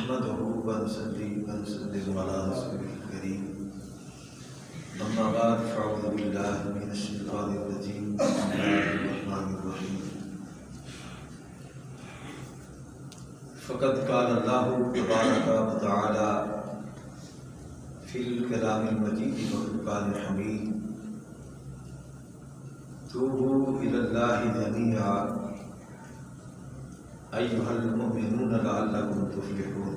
نحمده ونصلي ونسلم على رسوله الكريم أما بعد فأعوذ بالله من الشيطان الرجيم بسم الله الرحمن الرحيم فقد قال الله تبارك وتعالى في الكلام المجيد والفرقان الحميد توبوا إلى الله جميعا أيها المؤمنون لعلكم تفلحون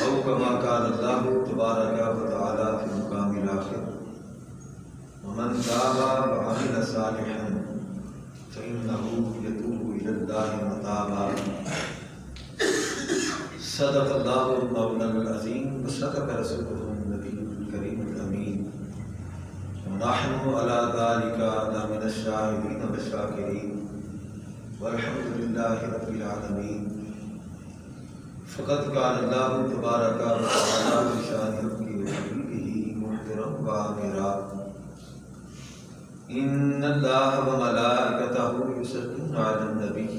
أو كما قال الله تبارك وتعالى في المقام الآخر ومن تاب وعمل صالحا فإنه يتوب إلى الله متابا صدق الله المولى العظيم وصدق رسوله النبي الكريم الأمين ونحن على ذلك لمن الشاهدين والشاكرين والحمد لله رب العالمين فقد قال الله تبارك وتعالى بشأن عبده وحبيبه محترم وآمرا إن الله وملائكته يصلون على النبي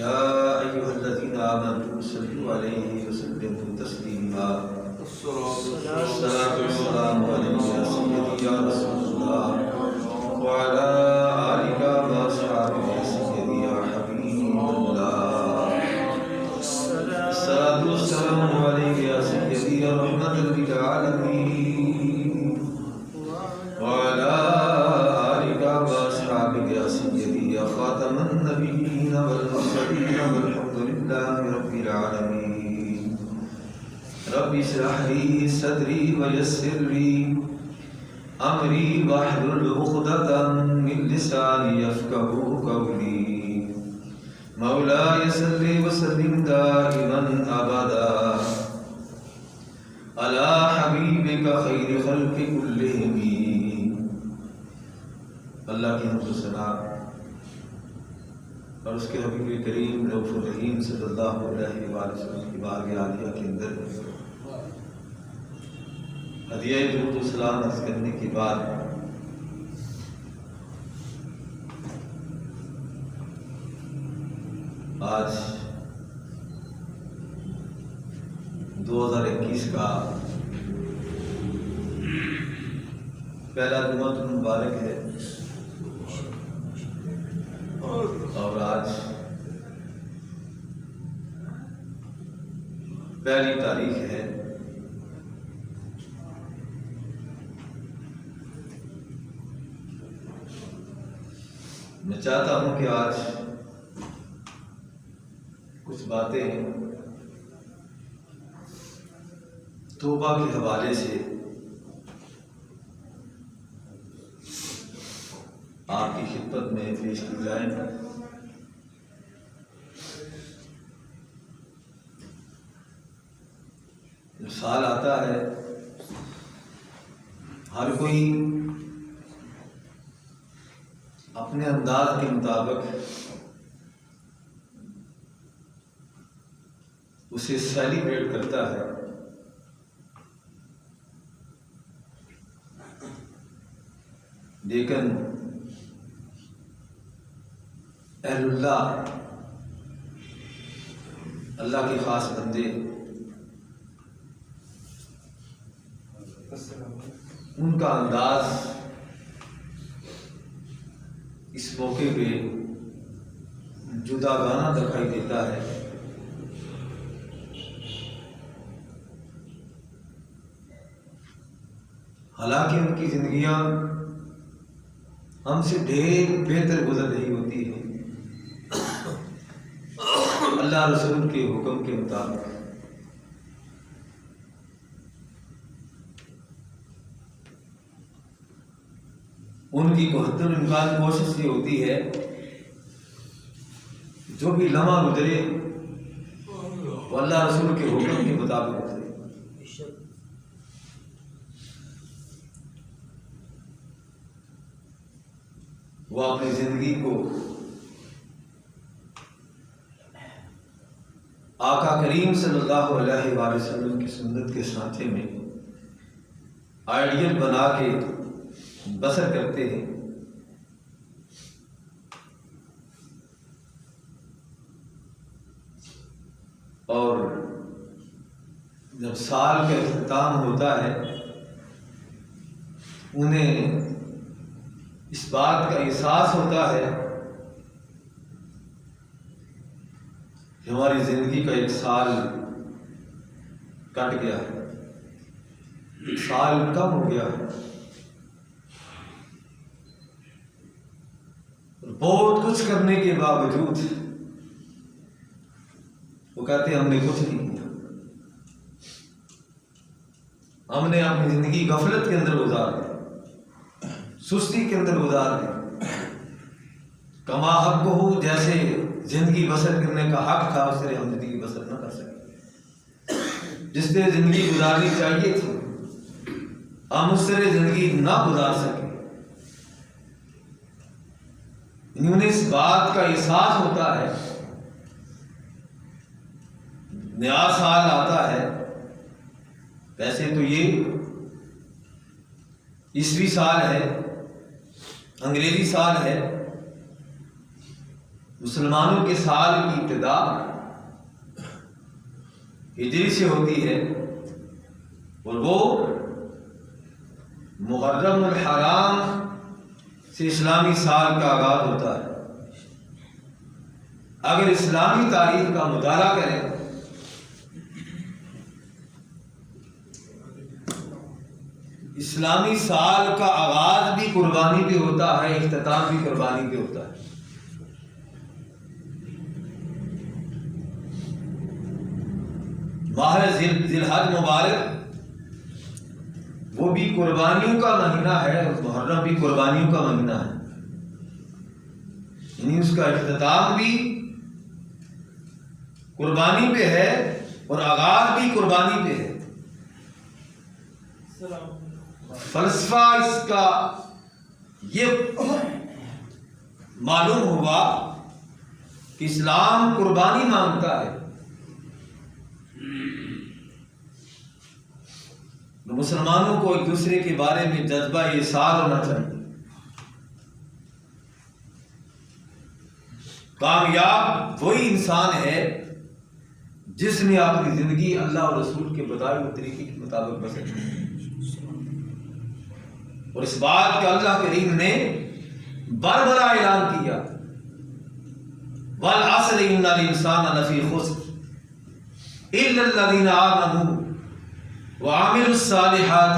يا أيها الذين آمنوا صلوا عليه وسلموا تسليما الصلاة والسلام عليك يا سيدي يا رسول الله وعلى آلك وأصحابك يا سيدي يا حبيب الله الصلاة والسلام عليك يا سيدي يا رحمة للعالمين وعلى آلك وأصحابك يا سيدي يا خاتم النبيين والمرسلين والحمد لله رب العالمين رب اشرح لي صدري ويسر لي أمري واحلل عقدة من لساني يفقهوا قولي مولاي صل وسلم دائما أبدا على حبيبك خير خلق كلهم. اللہ کی حمد و ثنا اور اس کے حبیب کریم رؤوف الرحیم صلی اللہ علیہ وآلہ وسلم کی بارگاہ عالیہ کے اندر ہدیہ درود و سلام عرض کرنے کے بعد آج 2021 کا پہلا جمعہ مبارک ہے اور آج پہلی تاریخ ہے. میں چاہتا ہوں کہ آج کچھ باتیں توبہ کے حوالے سے آپ کی خدمت میں پیش کی جائیں. جب سال آتا ہے ہر کوئی اپنے انداز کے مطابق اسے سیلیبریٹ کرتا ہے. لیکن اہل اللہ اللہ کے خاص بندے ان کا انداز اس موقع پہ جداگانہ دکھائی دیتا ہے. حالانکہ ان کی زندگیاں ہم سے ڈھیر بہتر گزر رہی ہوتی ہیں اللہ رسول کے حکم کے مطابق. ان کی قدر الامکان کوشش یہ ہوتی ہے جو بھی لمحہ گزرے وہ اللہ رسول کے حکم کے مطابق گزرے. وہ اپنی زندگی کو آقا کریم صلی اللہ علیہ وآلہ وسلم کی سنت کے سانچے میں آئیڈیل بنا کے بسر کرتے ہیں. اور جب سال کا اختتام ہوتا ہے انہیں اس بات کا احساس ہوتا ہے کہ ہماری زندگی کا ایک سال کٹ گیا ہے، ایک سال کم ہو گیا ہے، بہت کچھ کرنے کے باوجود وہ کہتے ہیں ہم نے کچھ نہیں کیا، ہم نے اپنی زندگی غفلت کے اندر گزار دی، سستی کے اندر گزار دی، کما حق ہو جیسے زندگی بسر کرنے کا حق تھا اس طرح ہم زندگی بسر نہ کر سکے، جس طرح زندگی گزارنی چاہیے تھی ہم اس طرح زندگی نہ گزار سکے۔ انہیں اس بات کا احساس ہوتا ہے، نیا سال آتا ہے، ویسے تو یہ عیسوی سال ہے، انگریزی سال ہے، مسلمانوں کے سال کی ابتدا ہجری سے ہوتی ہے اور وہ محرم الحرام سے اسلامی سال کا آغاز ہوتا ہے۔ اگر اسلامی تاریخ کا مطالعہ کریں اسلامی سال کا آغاز بھی قربانی پہ ہوتا ہے، اختتام بھی قربانی پہ ہوتا ہے۔ ماہ ذی الحج مبارک وہ بھی قربانیوں کا مہینہ ہے، محرم بھی قربانیوں کا مہینہ ہے، یعنی اس کا اختتام بھی قربانی پہ ہے اور آغاز بھی قربانی پہ ہے۔ فلسفہ اس کا یہ معلوم ہوا کہ اسلام قربانی مانگتا ہے، مسلمانوں کو ایک دوسرے کے بارے میں جذبہ احساس ہونا چاہیے۔ کامیاب وہی انسان ہے جس نے اپنی زندگی اللہ اور رسول کے بتائے ہوئے طریقے کے مطابق بسر کی، اور اس بات کا اللہ کریم نے بربلا اعلان کیا، والعصر ان الانسان لفی خسر الا الذین آمنوا وعملوا الصالحات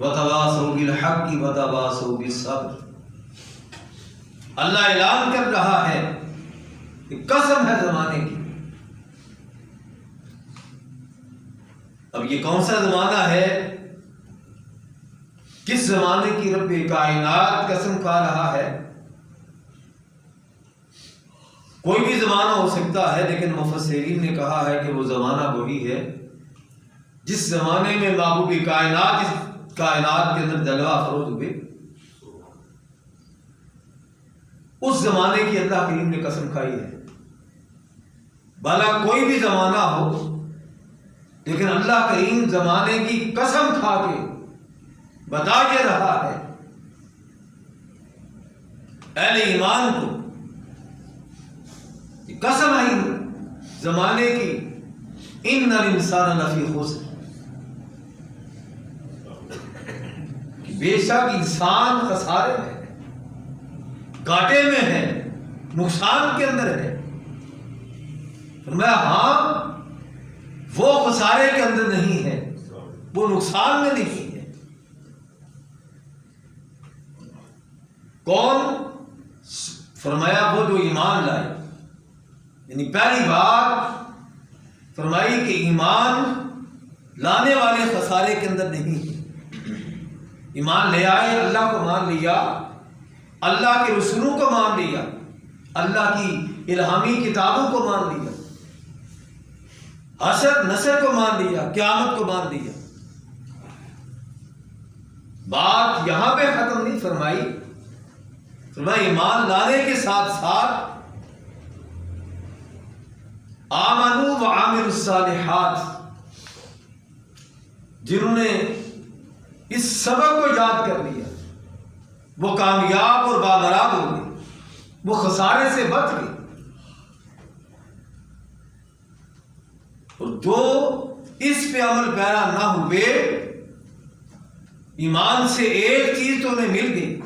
وتواصوا بالحق وتواصوا بالصبر۔ اللہ اعلان کر رہا ہے کہ قسم ہے زمانے کی۔ اب یہ کون سا زمانہ ہے؟ کس زمانے کی رب کائنات قسم کھا رہا ہے؟ کوئی بھی زمانہ ہو سکتا ہے، لیکن مفسرین نے کہا ہے کہ وہ زمانہ وہی ہے جس زمانے میں محبوب کائنات اس کائنات کے اندر جلوہ افروز ہوئے، اس زمانے کی اللہ کریم نے قسم کھائی ہے۔ بھلا کوئی بھی زمانہ ہو، لیکن اللہ کریم زمانے کی قسم کھا کے بتا کے رہا ہے اہل ایمان کو، قسم آئی زمانے کی، ان الانسان لفی خسر، بے شک انسان خسارے میں ہے، گھاٹے میں ہے، نقصان کے اندر ہے۔ فرمایا ہاں وہ خسارے کے اندر نہیں ہے، وہ نقصان میں نہیں ہے۔ کون؟ فرمایا وہ جو ایمان لائے، یعنی پہلی بات فرمائی کہ ایمان لانے والے خسارے کے اندر نہیں ہے۔ ایمان لے آئے، اللہ کو مان لیا، اللہ کے رسولوں کو مان لیا، اللہ کی الہامی کتابوں کو مان لیا، حشر نشر کو مان لیا، قیامت کو مان لیا۔ بات یہاں پہ ختم نہیں فرمائی، فرمائی ایمان لانے کے ساتھ ساتھ آمنوا وعملوا الصالحات، جنہوں نے اس سبق کو یاد کر لیا وہ کامیاب اور بامراد ہو گئے، وہ خسارے سے بچ گئے۔ اور جو اس پہ عمل پیرا نہ ہوئے، ایمان سے ایک چیز تو انہیں مل گئی،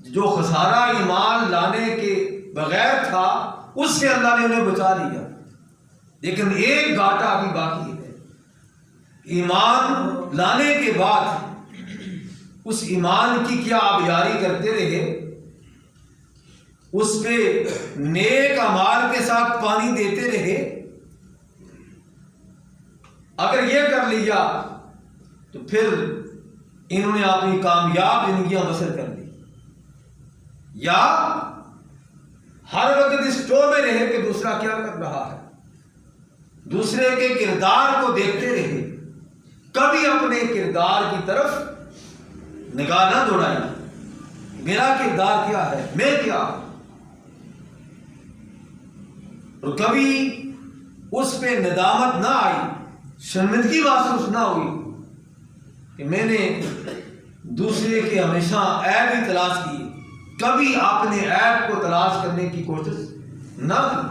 جو خسارہ ایمان لانے کے بغیر تھا اس سے اللہ نے انہیں بچا لیا، لیکن ایک گھاٹا ابھی باقی ہے۔ ایمان لانے کے بعد اس ایمان کی کیا آپ یاری کرتے رہے، اس پہ نیک اعمال کے ساتھ پانی دیتے رہے؟ اگر یہ کر لیا تو پھر انہوں نے اپنی کامیاب زندگیاں بسر کر دی، یا ہر وقت اس ٹو میں رہے کہ دوسرا کیا کر رہا ہے، دوسرے کے کردار کو دیکھتے رہے، کبھی اپنے کردار کی طرف نگاہ نہ دوڑائی، میرا کردار کیا ہے، میں کیا، اور کبھی اس پہ ندامت نہ آئی، شرمندگی محسوس نہ ہوئی کہ میں نے دوسرے کے ہمیشہ عیب ہی تلاش کی، کبھی اپنے عیب کو تلاش کرنے کی کوشش نہ کی۔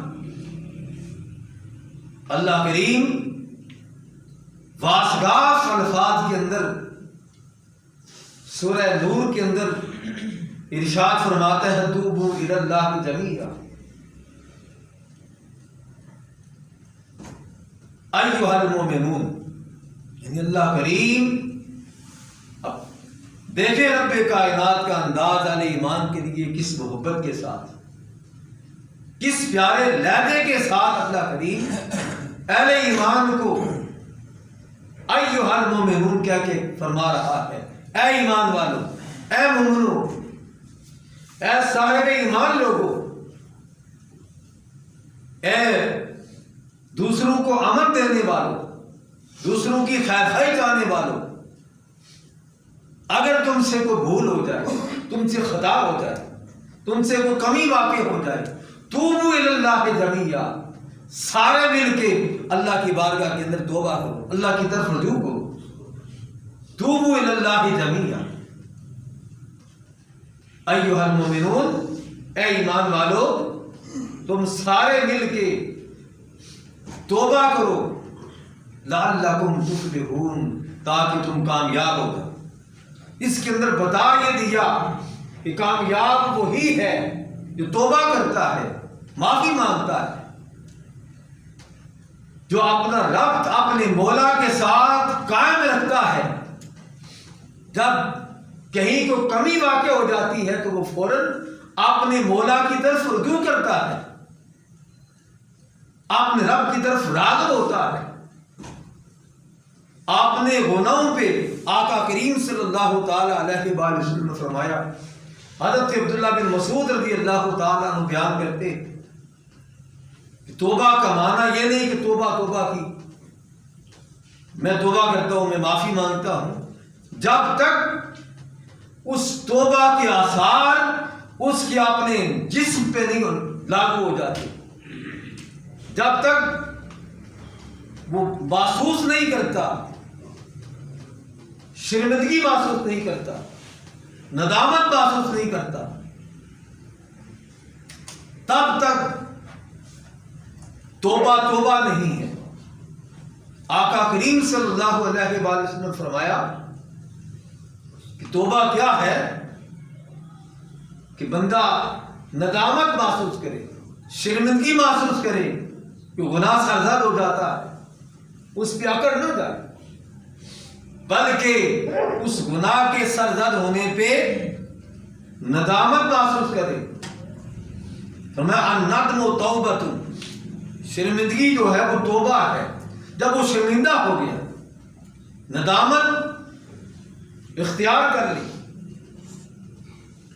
اللہ کریم واسگاف الفاظ کے اندر سورہ نور کے اندر ارشاد فرماتا ہے توبوا الی اللہ جمیعا ایھا المؤمنون، یعنی اللہ کریم اب دیکھیں رب کائنات کا انداز اہل ایمان کے لیے کس محبت کے ساتھ، کس پیارے لہجے کے ساتھ اللہ کریم اہل ایمان کو ایھا المؤمنون کہہ کے فرما رہا ہے، اے ایمان والو، اے مومنو، اے صاحب ایمان لوگو، اے دوسروں کو امن دینے والوں، دوسروں کی خیر خواہی چاہنے والوں، اگر تم سے کوئی بھول ہو جائے، تم سے خطا ہو جائے، تم سے کوئی کمی واقع ہو جائے، توبوا الی اللہ جمیعا، سارے مل کے اللہ کی بارگاہ کے اندر توبہ کرو، اللہ کی طرف رجوع کرو، توبوا الی اللہ جمیعا ایھا المؤمنون، اے ایمان والو تم سارے مل کے توبہ کرو، لعلکم تفلحون، تاکہ تم کامیاب ہو جاؤ۔ اس کے اندر بتا یہ دیا کہ کامیاب وہی ہے جو توبہ کرتا ہے، معافی مانگتا ہے، جو اپنا ربط اپنے مولا کے ساتھ قائم رکھتا ہے۔ جب کہیں کو کمی واقع ہو جاتی ہے تو وہ فوراً اپنے مولا کی طرف رجوع کرتا ہے، اپنے رب کی طرف راغب ہوتا ہے۔ آپ نے گناہوں پہ آقا کریم صلی اللہ تعالی علیہ وآلہ وسلم نے فرمایا، حضرت عبداللہ بن مسعود رضی اللہ تعالیٰ عنہ بیان کرتے کہ توبہ کا معنی یہ نہیں کہ توبہ کی، میں توبہ کرتا ہوں، میں معافی مانگتا ہوں، جب تک اس توبہ کے آثار اس کے اپنے جسم پہ نہیں لاگو ہو جاتے، جب تک وہ محسوس نہیں کرتا، شرمندگی محسوس نہیں کرتا، ندامت محسوس نہیں کرتا، تب تک توبہ نہیں ہے۔ آقا کریم صلی اللہ علیہ وآلہ وسلم نے فرمایا کہ توبہ کیا ہے کہ بندہ ندامت محسوس کرے، شرمندگی محسوس کرے کہ گناہ سرزد ہو جاتا ہے، اس پہ اکڑ نہ جائے، بلکہ اس گناہ کے سرزد ہونے پہ ندامت محسوس کرے۔ فرمایا الندم توبۃ، شرمندگی جو ہے وہ توبہ ہے۔ جب وہ شرمندہ ہو گیا، ندامت اختیار کر لی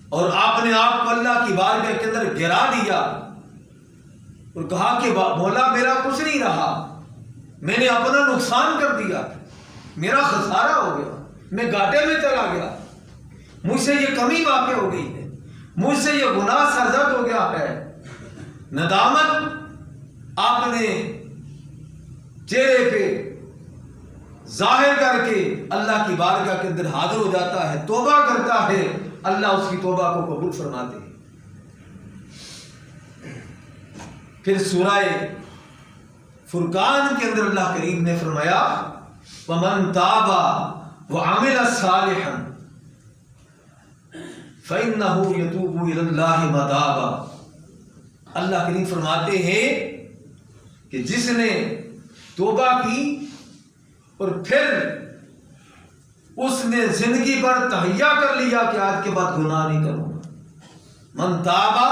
اور آپ نے آپ کو اللہ کی بارگاہ کے اندر گرا دیا اور کہا کہ مولا میرا کچھ نہیں رہا، میں نے اپنا نقصان کر دیا، میرا خسارہ ہو گیا، میں گھاٹے میں چلا گیا، مجھ سے یہ کمی واقع ہو گئی ہے، مجھ سے یہ گناہ سرزد ہو گیا ہے، ندامت آپ نے چہرے پہ ظاہر کر کے اللہ کی بارگاہ کے اندر حاضر ہو جاتا ہے، توبہ کرتا ہے، اللہ اس کی توبہ کو قبول فرماتے ہیں۔ پھر سورہ فرقان کے اندر اللہ کریم نے فرمایا وَمَن تَابَ وَعَمِلَ صَالِحًا فَإِنَّهُ يَتُوبُ إِلَى اللَّهِ مَتَابًا۔ اللہ کریم فرماتے ہیں کہ جس نے توبہ کی اور پھر اس نے زندگی پر تہیا کر لیا کہ آج کے بعد گناہ نہیں کروں گا، من تابا،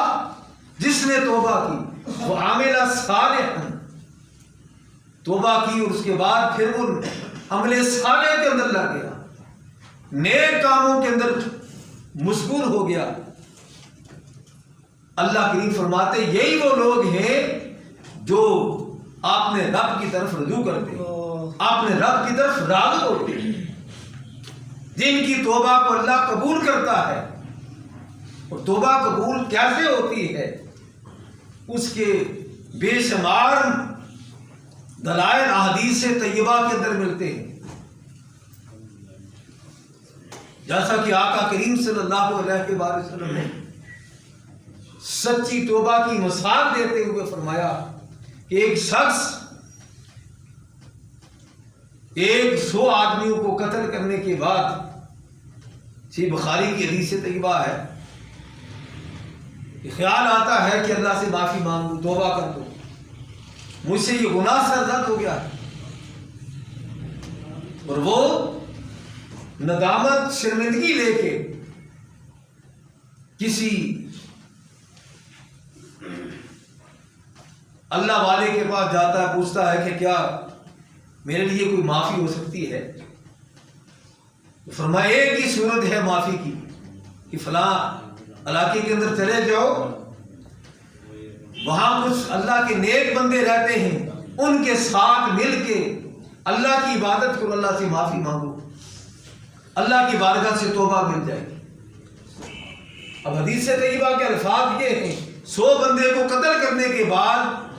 جس نے توبہ کی، وہ عامل صالحا، توبہ کی اور اس کے بعد پھر وہ عمل صالح کے اندر لگ گیا، نیک کاموں کے اندر مشغول ہو گیا۔ اللہ کریم فرماتے یہی وہ لوگ ہیں جو اپنے رب کی طرف رجوع کرتے ہیں، اپنے رب کی طرف راغب ہوتے ہیں، جن کی توبہ کو اللہ قبول کرتا ہے۔ اور توبہ قبول کیسے ہوتی ہے اس کے بے شمار دلائل احادیث طیبہ کے اندر ملتے ہیں، جیسا کہ آقا کریم صلی اللہ علیہ وسلم نے سچی توبہ کی مثال دیتے ہوئے فرمایا کہ ایک شخص 100 آدمیوں کو قتل کرنے کے بعد، صحیح بخاری کی حدیث طیبہ ہے، خیال آتا ہے کہ اللہ سے معافی مانگوں، توبہ کر دو، مجھ سے یہ گناہ سرزد ہو گیا، اور وہ ندامت شرمندگی لے کے کسی اللہ والے کے پاس جاتا ہے، پوچھتا ہے کہ کیا میرے لیے کوئی معافی ہو سکتی ہے؟ فرمایا ایک ہی صورت ہے معافی کی کہ فلاں علاقے کے اندر چلے جاؤ، وہاں کچھ اللہ کے نیک بندے رہتے ہیں، ان کے ساتھ مل کے اللہ کی عبادت کرو، اللہ سے معافی مانگو، اللہ کی بارگاہ سے توبہ مل جائے گی۔ اب حدیث طیبہ کے الفاظ یہ ہیں 100 بندے کو قتل کرنے کے بعد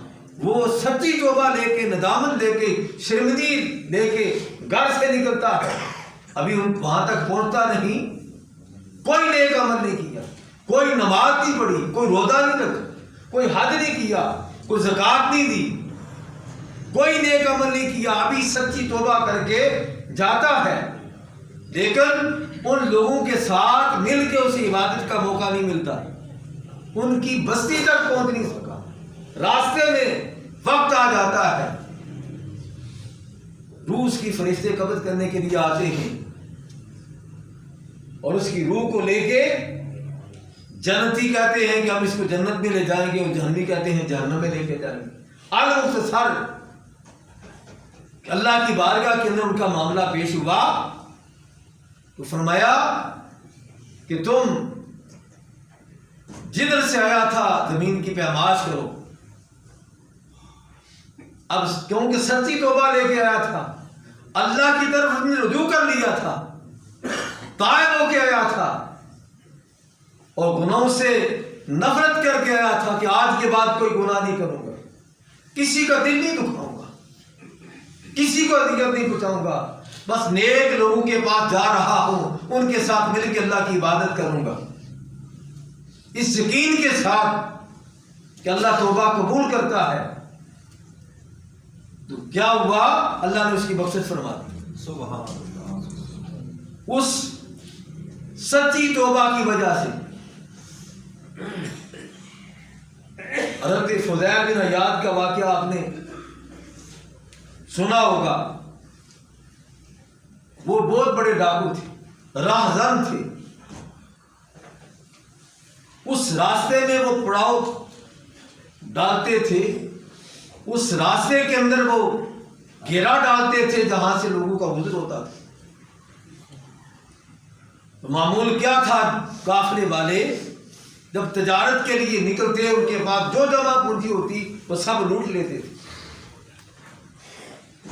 وہ سچی توبہ لے کے، ندامت لے کے، شرمندگی لے کے گھر سے نکلتا ہے، ابھی وہاں تک پہنچتا نہیں، کوئی نیک عمل نہیں کیا، کوئی نماز نہیں پڑھی، کوئی روزہ نہیں رکھا، کوئی حج نہیں کیا، کوئی زکوٰۃ نہیں دی، کوئی نیک عمل نہیں کیا، ابھی سچی توبہ کر کے جاتا ہے، لیکن ان لوگوں کے ساتھ مل کے اسے عبادت کا موقع نہیں ملتا، ان کی بستی تک پہنچ نہیں سکا، راستے میں وقت آ جاتا ہے، روح کی فرشتے قبض کرنے کے لیے آتے ہیں اور اس کی روح کو لے کے جنتی کہتے ہیں کہ ہم اس کو جنت میں لے جائیں گے، اور جہنمی کہتے ہیں جہنم میں لے کے جائیں گے۔ المختصر کہ اللہ کی بارگاہ کے اندر ان کا معاملہ پیش ہوا تو فرمایا کہ تم جدھر سے آیا تھا زمین کی پیمائش کرو۔ اب کیونکہ سچی توبہ لے کے آیا تھا، اللہ کی طرف اس نے رجوع کر لیا تھا، تائب ہو کے آیا تھا، اور گناہوں سے نفرت کر کے آیا تھا کہ آج کے بعد کوئی گناہ نہیں کروں گا، کسی کا دل نہیں دکھاؤں گا، کسی کو اذیت نہیں پہنچاؤں گا، بس نیک لوگوں کے پاس جا رہا ہوں، ان کے ساتھ مل کے اللہ کی عبادت کروں گا، اس یقین کے ساتھ کہ اللہ توبہ قبول کرتا ہے۔ تو کیا ہوا؟ اللہ نے اس کی بخشش فرما دی، سبحان اللہ، اس سچی توبہ کی وجہ سے۔ حضرت فضیل بن عیاض کا واقعہ آپ نے سنا ہوگا، وہ بہت بڑے ڈاکو تھے، راہزن تھے، اس راستے میں وہ پڑاؤ ڈالتے تھے، اس راستے کے اندر وہ گھیرا ڈالتے تھے جہاں سے لوگوں کا گزر ہوتا تھا۔ معمول کیا تھا، قافلے والے جب تجارت کے لیے نکلتے ان کے پاس جو جمع پونجی ہوتی وہ سب لوٹ لیتے تھے۔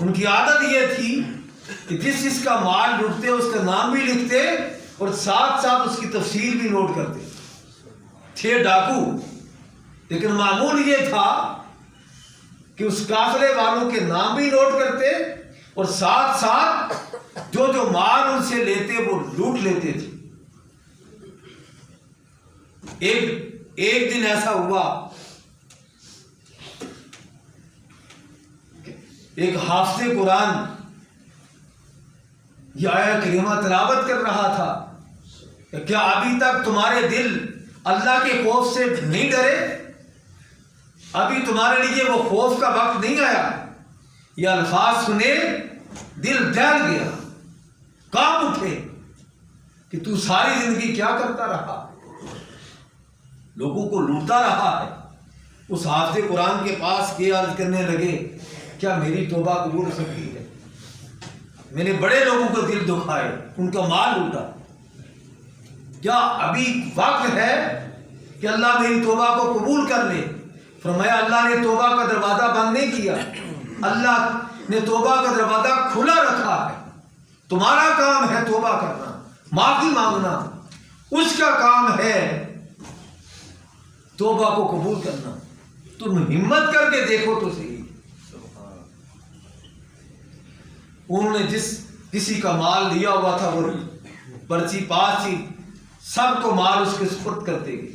ان کی عادت یہ تھی کہ جس کا مال لوٹتے اس کا نام بھی لکھتے اور ساتھ ساتھ اس کی تفصیل بھی نوٹ کرتے تھے ڈاکو، لیکن معمول یہ تھا کہ اس قافلے والوں کے نام بھی نوٹ کرتے اور ساتھ ساتھ جو جو مال ان سے لیتے وہ لوٹ لیتے تھے۔ ایک دن ایسا ہوا کہ ایک حافظ قرآن یہ آیت کریمہ تلاوت کر رہا تھا کہ کیا ابھی تک تمہارے دل اللہ کے خوف سے نہیں ڈرے؟ ابھی تمہارے لیے وہ خوف کا وقت نہیں آیا؟ یہ الفاظ سنے دل دہل گیا، کانپ اٹھے کہ تو ساری زندگی کیا کرتا رہا، لوگوں کو لوٹتا رہا ہے۔ اس حافظ قرآن کے پاس کے عرض کرنے لگے کیا میری توبہ قبول ہو سکتی ہے؟ میں نے بڑے لوگوں کو دل دکھائے، ان کا مال لوٹا، کیا ابھی وقت ہے کہ اللہ میری توبہ کو قبول کر لے؟ فرمایا اللہ نے توبہ کا دروازہ بند نہیں کیا، اللہ نے توبہ کا دروازہ کھلا رکھا ہے۔ تمہارا کام ہے توبہ کرنا، معافی مانگنا، اس کا کام ہے توبہ کو قبول کرنا۔ تم ہمت کر کے دیکھو تو صحیح، انہوں نے جس کسی کا مال لیا ہوا تھا وہ پرچی پاس تھی، سب کو مال اس کے سپرد کرتے گئے،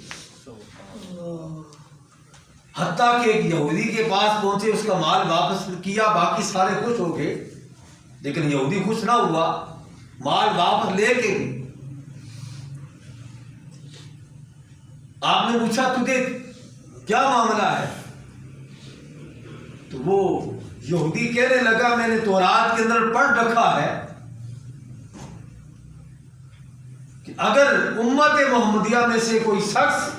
حتیٰ کہ ایک یہودی کے پاس پہنچے، اس کا مال واپس کیا، باقی سارے خوش ہو گئے، لیکن یہودی خوش نہ ہوا، مال واپس لے کے گئے۔ آپ نے پوچھا تجھے کیا معاملہ ہے؟ تو وہ یہودی کہنے لگا میں نے تورات کے اندر پڑھ رکھا ہے کہ اگر امت محمدیہ میں سے کوئی شخص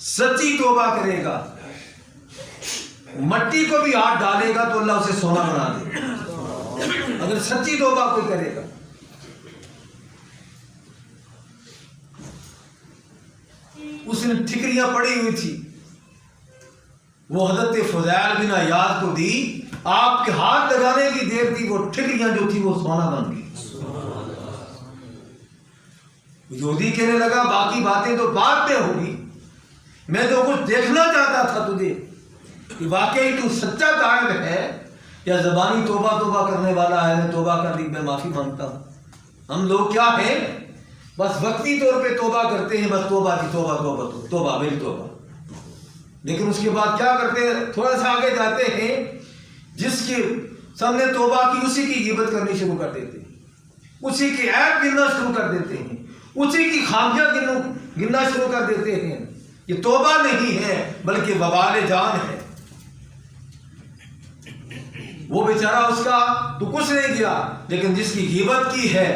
سچی توبہ کرے گا، مٹی کو بھی ہاتھ ڈالے گا تو اللہ اسے سونا بنا دے گا، اگر سچی توبہ کوئی کرے گا۔ اس نے ٹھکریاں پڑی ہوئی تھی، وہ حضرت فضیل بن عیاض کو دی، آپ کے ہاتھ لگانے کی دیر تھی، وہ ٹھکریاں جو تھی وہ سونا بن گئی۔ یہودی کہنے لگا باقی باتیں تو بعد میں ہوگی، میں تو کچھ دیکھنا چاہتا تھا تجھے کہ واقعی تو سچا قائل ہے یا زبانی توبہ کرنے والا ہے، میں توبہ کر لی، میں معافی مانگتا ہوں۔ ہم لوگ کیا ہیں، بس وقتی طور پہ توبہ کرتے ہیں، بس توبہ کی توبہ میری توبہ، لیکن اس کے بعد کیا کرتے ہیں، تھوڑا سا آگے جاتے ہیں، جس کے سامنے توبہ کی اسی کی غیبت کرنی شروع کر دیتے ہیں، اسی کے عیب گننا شروع کر دیتے ہیں، اسی کی خامیاں گننا شروع کر دیتے ہیں۔ یہ توبہ نہیں ہے بلکہ وبال جان ہے۔ وہ بیچارہ اس کا تو کچھ نہیں کیا، لیکن جس کی غیبت کی ہے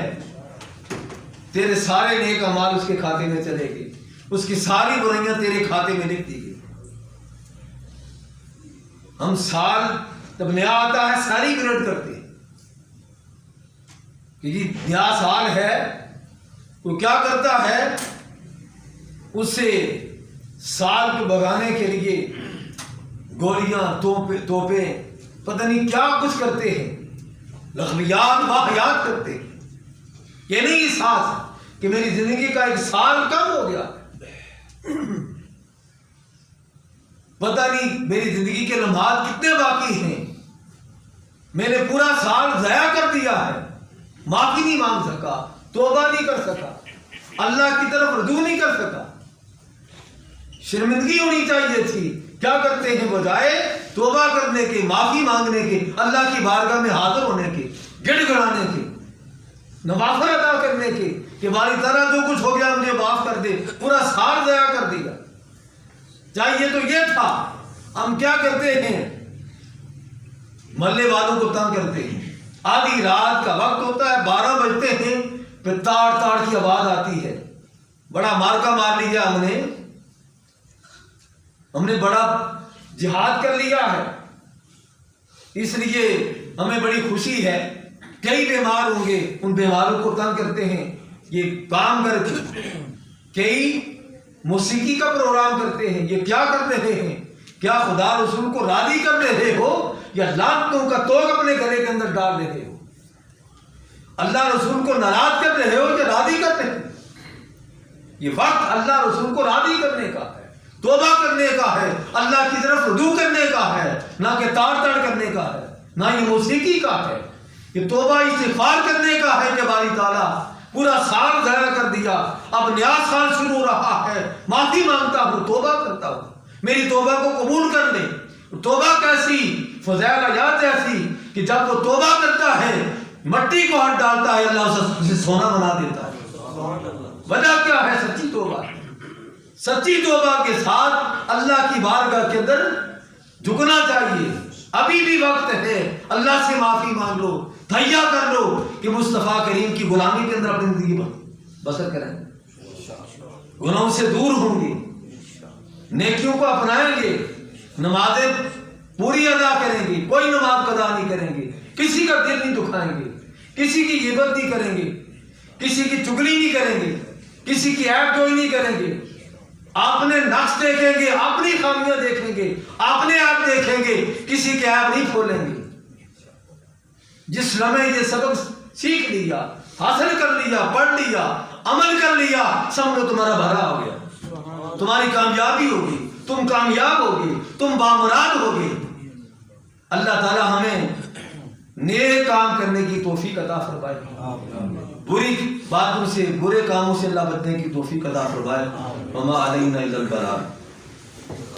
تیرے سارے نیک اعمال اس کے کھاتے میں چلے گئے، اس کی ساری برائیاں تیرے کھاتے میں لکھ دی گئی۔ ہم سال جب نیا آتا ہے ساری گریڈ کرتے ہیں کہ جی نیا سال ہے، وہ کیا کرتا ہے، اسے سال کو بگانے کے لیے گولیاں توپے پتہ نہیں کیا کچھ کرتے ہیں، لغویات واہیات کرتے ہیں۔ یہ نہیں احساس کہ میری زندگی کا ایک سال کم ہو گیا، پتہ نہیں میری زندگی کے لمحات کتنے باقی ہیں، میں نے پورا سال ضائع کر دیا ہے، معافی نہیں مانگ سکا، توبہ نہیں کر سکا، اللہ کی طرف رجوع نہیں کر سکا۔ شرمندگی ہونی چاہیے تھی، کیا کرتے ہیں، بجائے توبہ کرنے کے، معافی مانگنے کے، اللہ کی بارگاہ میں حاضر ہونے کے، گڑ گڑانے کے، نوافل ادا کرنے کے کہ باری طرح جو کچھ ہو گیا مجھے معاف کر دے، پورا سال ضائع کر دیا۔ چاہیے تو یہ تھا، ہم کیا کرتے ہیں، محلے والوں کو تنگ کرتے ہیں، آدھی رات کا وقت ہوتا ہے، 12 بجتے ہیں، پھر تاڑ کی آواز آتی ہے، بڑا مارکا مار لیا ہم نے بڑا جہاد کر لیا ہے، اس لیے ہمیں بڑی خوشی ہے، کئی بیمار ہوں گے، ان بیماروں کو تنگ کرتے ہیں، یہ کام کر کے کئی موسیقی کا پروگرام کرتے ہیں، یہ کیا کر رہے ہیں، کیا خدا رسول کو راضی کر رہے ہو یا لعنتوں کا توغ اپنے گلے کے اندر ڈال رہے ہو، اللہ رسول کو ناراض کر رہے ہو یا راضی کر رہے ہو؟ یہ وقت اللہ رسول کو راضی کرنے کا ہے، توبہ کرنے کا ہے، اللہ کی طرف رجوع کرنے کا ہے، نہ کہ تاڑ کرنے کا ہے، نہ یہ موسیقی کا ہے، یہ توبہ استغفار کرنے کا ہے کہ باری تعالیٰ پورا سال ضائع کر دیا، اب نیا سال شروع ہو رہا ہے، معافی مانگتا ہوں، توبہ کرتا ہوں، میری توبہ کو قبول کر لے۔ توبہ کیسی، فضیل عیاض جیسی کہ جب وہ توبہ کرتا ہے مٹی کو ہاتھ ڈالتا ہے اللہ اسے سونا بنا دیتا ہے. وجہ کیا ہے؟ سچی توبہ. سچی توبہ کے ساتھ اللہ کی بارگاہ کے اندر جھکنا چاہیے. ابھی بھی وقت ہے، اللہ سے معافی مانگ لو، تہیا کر لو کہ مصطفیٰ کریم کی غلامی کے اندر اپنی زندگی بسر کریں. گناہوں سے دور ہوں گے، نیکیوں کو اپنائیں گے، نمازیں پوری ادا کریں گے، کوئی نماز قضا نہیں کریں گے، کسی کا دل نہیں دکھائیں گے، کسی کی غیبت نہیں کریں گے، کسی کی چگلی نہیں کریں گے، کسی کی عیب جوئی نہیں کریں گے. اپنے نقص دیکھیں گے، اپنی خامیاں دیکھیں گے، اپنے آپ دیکھیں گے، کسی کے عیب نہیں کھولیں گے. جس لمحے یہ سبق سیکھ لیا، حاصل کر لیا، پڑھ لیا، عمل کر لیا، سمجھو تمہارا بھلا ہو گیا، تمہاری کامیابی ہوگی، تم کامیاب ہوگی، تم بامراد ہوگی. اللہ تعالی ہمیں نیک کام کرنے کی توفیق عطا فرمائے، بری باتوں سے، برے کاموں سے اللہ بچنے کی توفیق عطا فرمائے. وما علینا الا البلاغ.